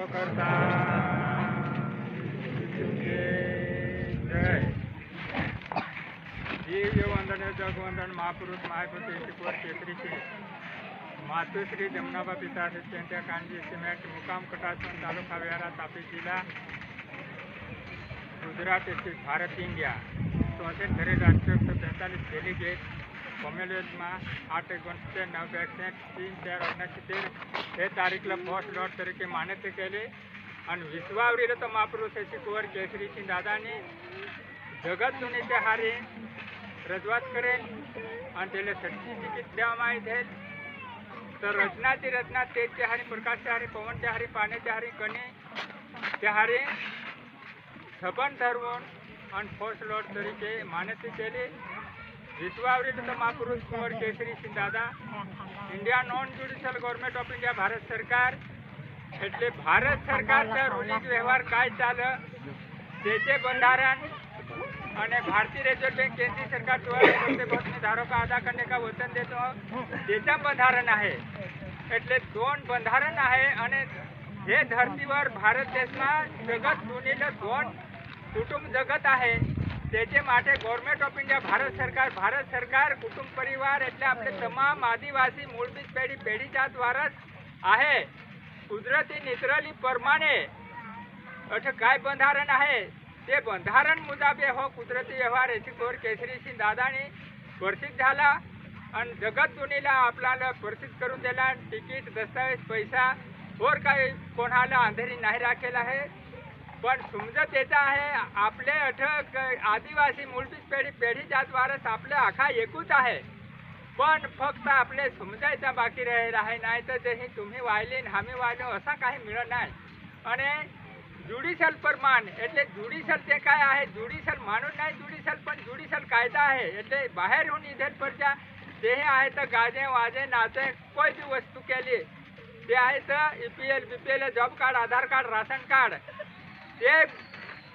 करता जय दिव्य वंदन जगवंदन महापुरुष महापुरुष ईश्वर केसरीचे मातुश्री जमनाबा पिता त्यांच्या कांजी सिमेंट मुकाम कटासन तालुका व्यारा तापी जिल्हा गुजरात स्थित भारत इंडिया 64 घरे राष्ट्रीय 45 डेलीगेट कॉमनवेल्थ में 8 एकोणीसशे 3/4/1970 तारीखला फर्स्ट लॉर्ड तरीके मान्यता केली आणि विश्वावरील तो महापुरुष कुंवर केसरी सिंह दादानी जगत दुनियेचे हारे रजवात करेल आणि त्याला सर्टिफिकेट देવામાં આવી છે तर रचनाची रचना तेजचे हारी प्रकाशचे हारी पवनचे हारी पाण्याचे हारी कणी त्या हारी छबन ठरवून आणि फर्स्ट लॉर्ड तरीके मान्यता केली विश्वावरील तो महापुरुष कुंवर केसरी सिंह दादा India non judicial government of India Bharat सरकार એટલે ભારત સરકારનો રૂલિંગ વ્યવહાર काय ચાલે त्याचे बंधारण અને भारतीय रिजर्व बैंक केंद्रीय सरकार द्वारा प्रतिबद्धता धारों का अदा करने का वचन देतो त्याचा बंधारण आहे એટલે दोन बंधारण आहे आणि हे धरतीवर भारत देशમાં जगत दुनियेला दोन कुटुंब जगत आहे त्याचे માટે गव्हर्नमेंट ऑफ इंडिया भारत सरकार कुटुंब परिवार એટલે આપણે તમામ आदिवासी मूलभूत पेढीच्या द्वाराच आहे कुदरती निसरली प्रमाणे अठे काय बंधारण आहे ते बंधारण मुताबे हो कुदरती व्यवहार याची कुंवर केसरी सिंह दादानी प्रसिद्ध झाला आणि जगत दुनियेला आपल्याला प्रसिद्ध करून दिला तिकीट दस्तावेज पैसा और काही कोणाला अंधेरी नाही राखेल आहे पण समजत येत आहे आपले अठक आदिवासी मूलभूत पेढीच्या द्वाराच आपले आखा एकूच आहे पण फक्त आपले समजायचा बाकी राहील आहे नाही तर जे तुम्ही वाहिले आम्ही वाहिलो असा काही मिळत नाही आणि ज्युडिशियल प्रमाण એટલે જ્યુડિશિયલ તે काय आहे ज्युडिशियल मानून नाही ज्युडिशियल पण ज्युडिशियल कायदा आहे એટલે बाहेरून इधर परच्या ते आहे तर गाजे वाजे नाचे कोई भी वस्तू केली ते आहे तर ईपीएल बीपीएल जॉब कार्ड आधार कार्ड राशन कार्ड ते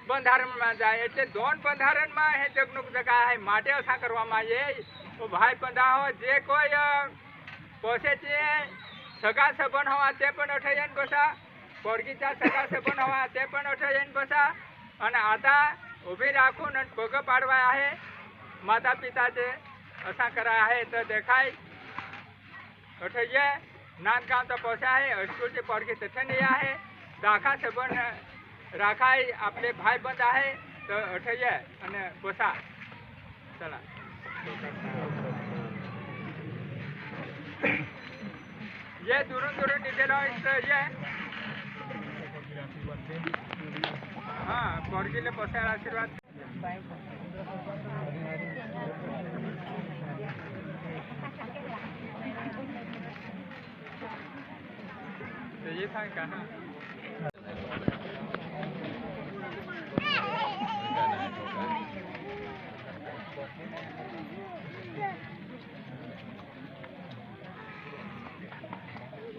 બંધારણમાં જાય એટલે दोन બંધારણમાં हे જગનુક જગા आहे માટે અસા કરવામાં આવે તો ભાઈ બંધાવો જે કોઈ પોસેचे સગા સંબંધ હોવા તે પણ અઠાયન બસા पोरगीचा सगळा संबंध हवा ते पण अठरायन बसा आणि आता उभी राखून आणि पग पाडवा आहे माता पिताचे असा करा आहे तर देखाय अठय नानकामचा पोसा आहे स्कूलची पोरगी तिथे नाही आहे दाखा संबंध राखाय आपले भाई बंद आहे तर अठय आणि पोसा चला ये दुरून डिटेल ये हाँ पोरगीले पोसायला आशीर्वाद तो ये था कहाँ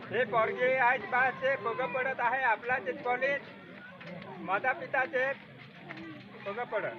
हे पोरगे आज बाळाचे पग पडत आहे आपला ते कॉलेज माता पिताचे पग पडत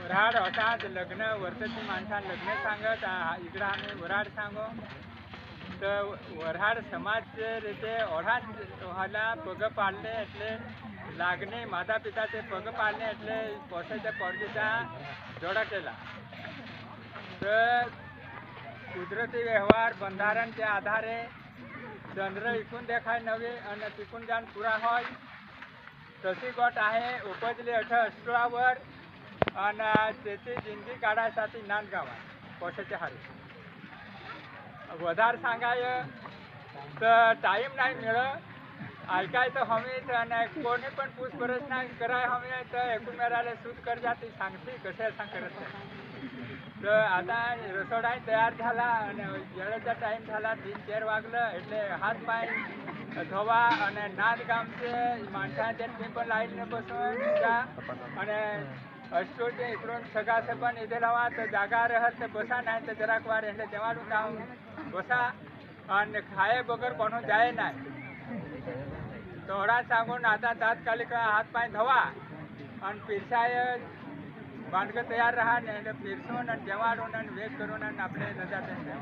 वराड होतात लग्न वर्षाची माणसां लग्न सांगत इकडं आम्ही वराड सांगो तर वराड समाज રીતે ઓઢાડ વહાલા પગ પાડલે એટલે લાગણી માતા પિતા તે પગ પાડલે એટલે પોસે તે પડતા જોડાકેલા तर કુદરતી વ્યવહાર બંધારણ કે આધારે ચંદ્ર ઇકુન દેખાય નવે અને તિકુન જાન પૂરા હોય તસી ગોટ आहे ઉપજલે 18 वर અને તેથી જિંદગી કાઢાसाठी નાન ગાવા પોસેचे हारी વધારે सांगाय तर टाईम नाही मिळत ऐकायचं हमीच आणि कोणी पण पूछपरछ नाही कराय हमी तर एकमेकाला सूट कर जाती सांगते कसे असं करत नाही तर आता रसोडा तयार झाला आणि जेवणाचा टाईम झाला 3-4 वाजलं એટલે हात पाय ધોવા અને નાદ ગામचे माणसांच्या पण लाईन बसून जा અને અસ્ટોટે इकडून सगळ्याचं पण इथे लावा तर जागा रहत तर बसा नाही तर જરાક વાર એટલે જવાનું કામ बसा અને ખાય વગર કોનો જાય नाही થોડા सांगून आता तात्कालिक हात पाय धवा आणि पिरसाय बांधकं तयार राहा नाही फिरसून आणि जेवाडून आणि वेग करून आणि आपले रजा देऊन